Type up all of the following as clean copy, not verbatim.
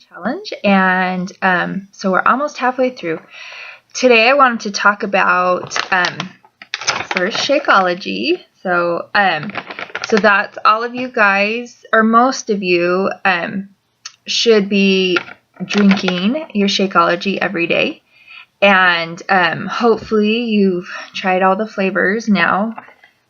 challenge, and so we're almost halfway through. Today I wanted to talk about first Shakeology. So that's all of you guys, or most of you, should be drinking your Shakeology every day, and hopefully you've tried all the flavors now.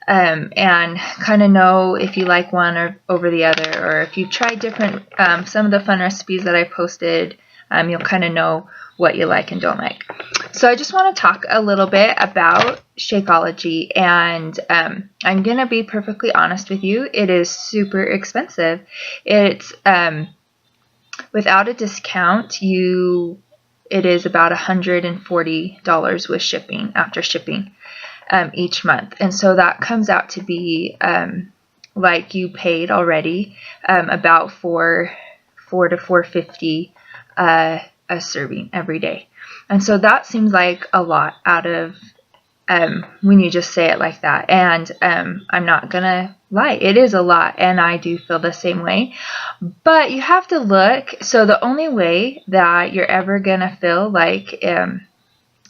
And kind of know if you like one or over the other, or if you've tried different, some of the fun recipes that I posted, you'll kind of know what you like and don't like. So I just want to talk a little bit about Shakeology, and I'm going to be perfectly honest with you, it is super expensive. It's, without a discount, it is about $140 with shipping, after shipping. Each month, and so that comes out to be like you paid already about $4 to $4.50 a serving every day, and so that seems like a lot out of when you just say it like that. And I'm not gonna lie, it is a lot, and I do feel the same way. But you have to look. So the only way that you're ever gonna feel like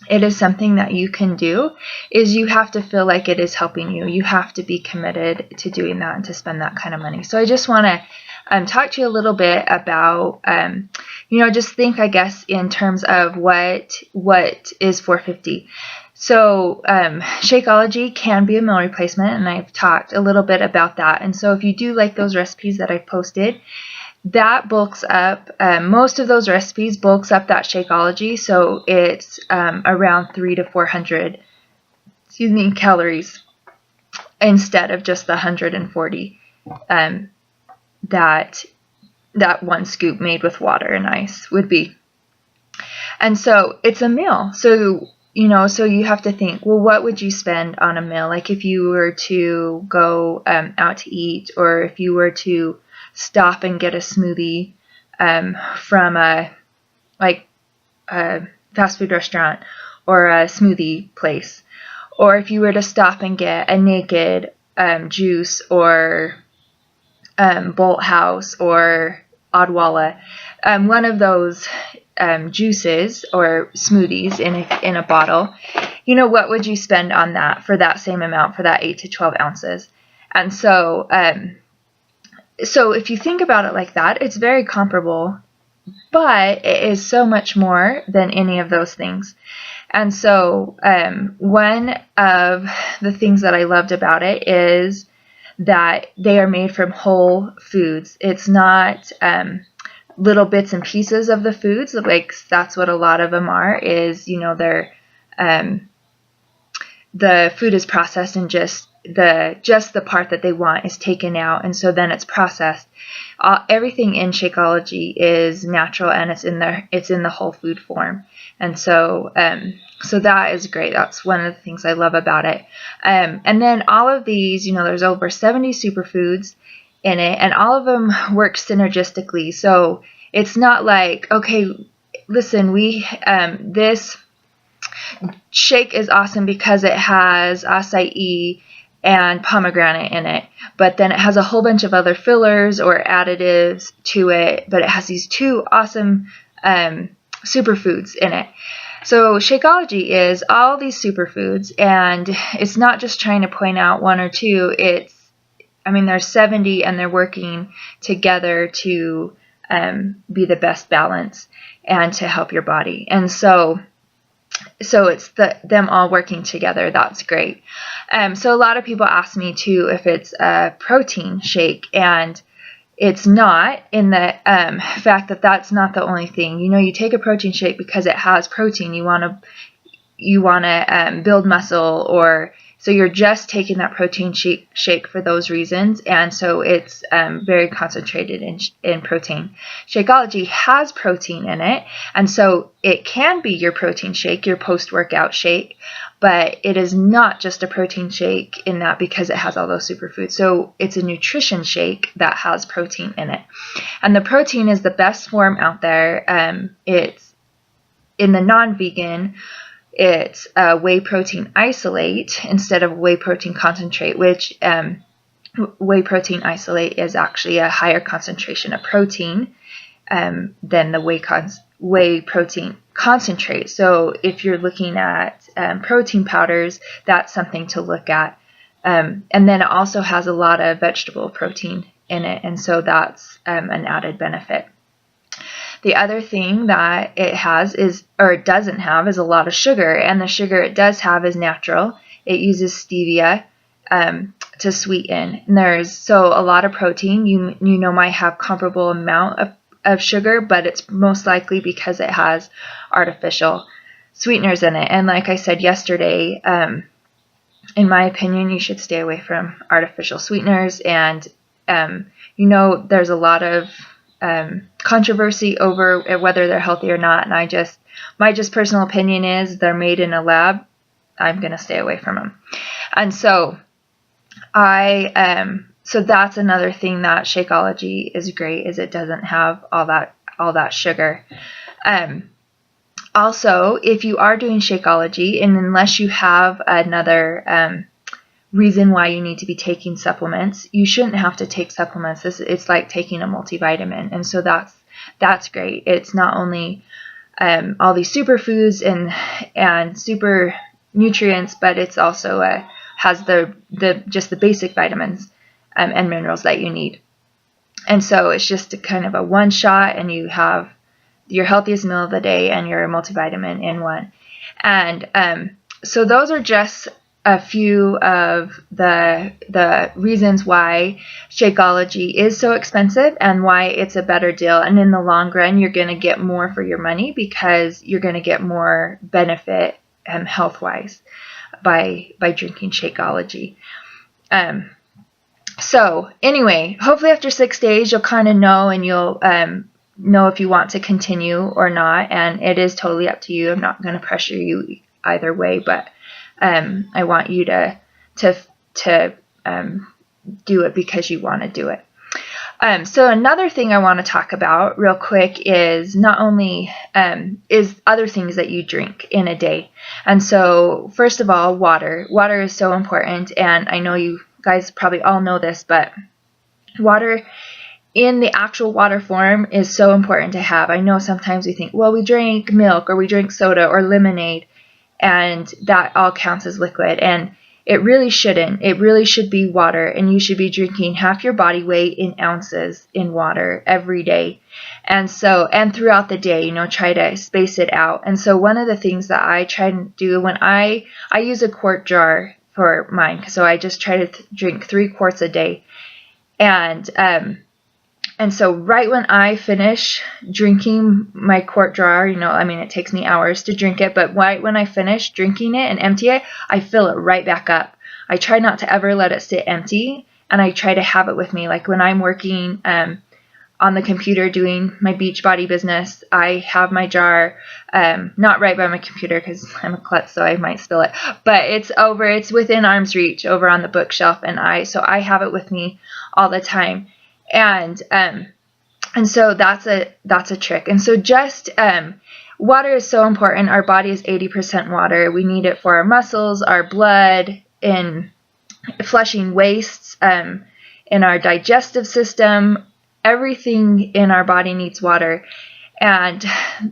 it is something that you can do is you have to feel like it is helping you. You have to be committed to doing that and to spend that kind of money. So I just want to talk to you a little bit about, just think, I guess, in terms of what is $4.50. So Shakeology can be a meal replacement, and I've talked a little bit about that. And so if you do like those recipes that I've posted, that bulks up, most of those recipes bulks up that Shakeology, so it's around 300 to 400 calories instead of just the 140 that one scoop made with water and ice would be. And so it's a meal. So you have to think, well, what would you spend on a meal? Like if you were to go out to eat, or if you were to stop and get a smoothie from a fast food restaurant or a smoothie place, or if you were to stop and get a Naked juice, or Bolt House or Odwalla, one of those juices or smoothies in a bottle, what would you spend on that for that same amount, for that 8 to 12 ounces? And so so if you think about it like that, it's very comparable, but it is so much more than any of those things. And so one of the things that I loved about it is that they are made from whole foods. It's not little bits and pieces of the foods. Like that's what a lot of them are, is, they're the food is processed, and just the part that they want is taken out, and so then it's processed. Everything in Shakeology is natural, and it's in the whole food form, and so that is great. That's one of the things I love about it. And then all of these, there's over 70 superfoods in it, and all of them work synergistically. So it's not like, okay, listen, this shake is awesome because it has acai and pomegranate in it, but then it has a whole bunch of other fillers or additives to it, but it has these two awesome superfoods in it. So Shakeology is all these superfoods, and it's not just trying to point out one or two. There's 70, and they're working together to be the best balance and to help your body. And so it's them all working together. That's great. So a lot of people ask me too if it's a protein shake, and it's not, in the fact that that's not the only thing. You take a protein shake because it has protein. You want to build muscle, or so you're just taking that protein shake for those reasons, and so it's very concentrated in protein. Shakeology has protein in it, and so it can be your protein shake, your post-workout shake, but it is not just a protein shake in that, because it has all those superfoods. So it's a nutrition shake that has protein in it, and the protein is the best form out there. It's in the non-vegan. It's a whey protein isolate instead of whey protein concentrate, which whey protein isolate is actually a higher concentration of protein than the whey protein concentrate. So if you're looking at protein powders, that's something to look at. And then it also has a lot of vegetable protein in it, and so that's an added benefit. The other thing that it has is, or it doesn't have, is a lot of sugar, and the sugar it does have is natural. It uses stevia to sweeten. And there's so a lot of protein, you know, might have comparable amount of sugar, but it's most likely because it has artificial sweeteners in it. And like I said yesterday, in my opinion, you should stay away from artificial sweeteners. And you know, there's a lot of controversy over whether they're healthy or not, and my personal opinion is they're made in a lab. I'm gonna stay away from them. And so so that's another thing that Shakeology is great, is it doesn't have all that sugar. Also, if you are doing Shakeology, and unless you have another reason why you need to be taking supplements, you shouldn't have to take supplements. It's like taking a multivitamin, and so that's great. It's not only all these superfoods and super nutrients, but it's also has just the basic vitamins and minerals that you need. And so it's just kind of a one shot, and you have your healthiest meal of the day and your multivitamin in one. And so those are just a few of the reasons why Shakeology is so expensive and why it's a better deal. And in the long run, you're going to get more for your money, because you're going to get more benefit health-wise by drinking Shakeology. So anyway, hopefully after 6 days, you'll kind of know, and you'll know if you want to continue or not. And it is totally up to you. I'm not going to pressure you either way, but I want you to do it because you want to do it. So another thing I want to talk about real quick is not only is other things that you drink in a day. And so first of all, water. Water is so important, and I know you guys probably all know this, but water in the actual water form is so important to have. I know sometimes we think, well, we drink milk or we drink soda or lemonade, and that all counts as liquid, and it really shouldn't. It really should be water, and you should be drinking half your body weight in ounces in water every day. And so, and throughout the day, you know, try to space it out. And so one of the things that I try to do when I use a quart jar for mine, so I just try to drink 3 quarts a day. And so right when I finish drinking my quart jar, you know, I mean, it takes me hours to drink it, but right when I finish drinking it and empty it, I fill it right back up. I try not to ever let it sit empty, and I try to have it with me. Like when I'm working on the computer doing my Beachbody business, I have my jar, not right by my computer because I'm a klutz, so I might spill it, but it's within arm's reach over on the bookshelf, and so I have it with me all the time. And so that's a trick. And so just water is so important. Our body is 80% water. We need it for our muscles, our blood, in flushing wastes, in our digestive system. Everything in our body needs water. And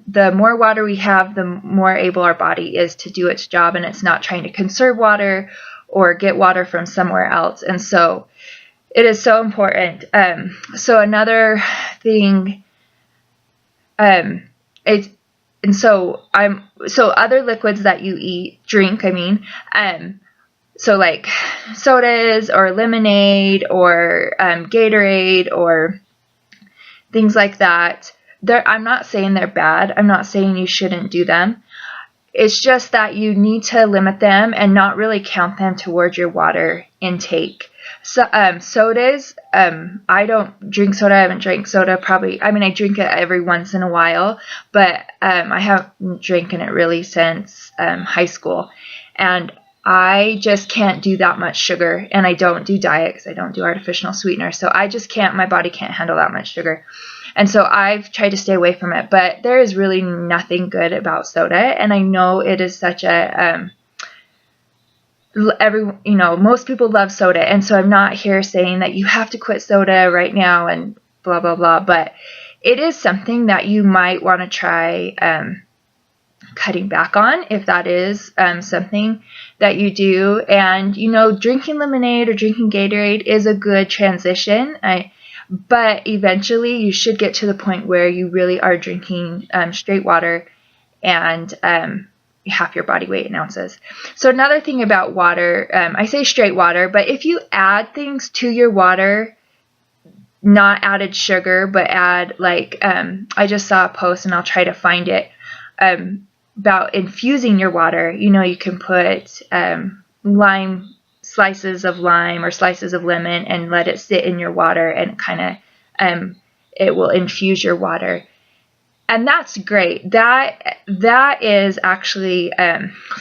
the more water we have, the more able our body is to do its job, and it's not trying to conserve water or get water from somewhere else. And so it is so important. So another thing, so other liquids that you drink, so like sodas or lemonade or Gatorade or things like that. I'm not saying they're bad. I'm not saying you shouldn't do them. It's just that you need to limit them and not really count them towards your water intake. So, sodas, I don't drink soda. I haven't drank soda probably, I drink it every once in a while, but I haven't drinking it really since high school. And I just can't do that much sugar, and I don't do diet because I don't do artificial sweetener. So I just can't, my body can't handle that much sugar. And so I've tried to stay away from it, but there is really nothing good about soda. And I know it is such a, most people love soda. And so I'm not here saying that you have to quit soda right now and blah, blah, blah. But it is something that you might want to try cutting back on if that is something that you do. And drinking lemonade or drinking Gatorade is a good transition, but eventually you should get to the point where you really are drinking straight water and half your body weight in ounces. So another thing about water, I say straight water, but if you add things to your water, not added sugar, but add I just saw a post and I'll try to find it, about infusing your water. You can put slices of lime or slices of lemon and let it sit in your water, and kind of it will infuse your water. And that's great. That is actually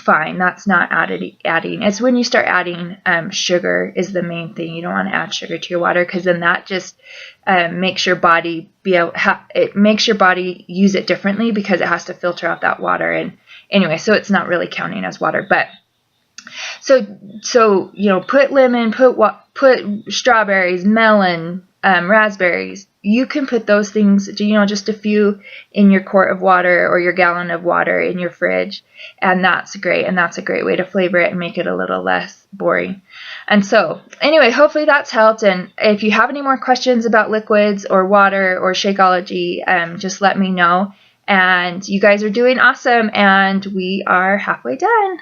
fine. That's not adding. It's when you start adding sugar is the main thing. You don't want to add sugar to your water, because then that just makes your body makes your body use it differently, because it has to filter out that water. And anyway, so it's not really counting as water. But so put lemon, put strawberries, melon, raspberries. You can put those things, just a few in your quart of water or your gallon of water in your fridge, and that's great. And that's a great way to flavor it and make it a little less boring. And so anyway, hopefully that's helped. And if you have any more questions about liquids or water or Shakeology, just let me know. And you guys are doing awesome, and we are halfway done.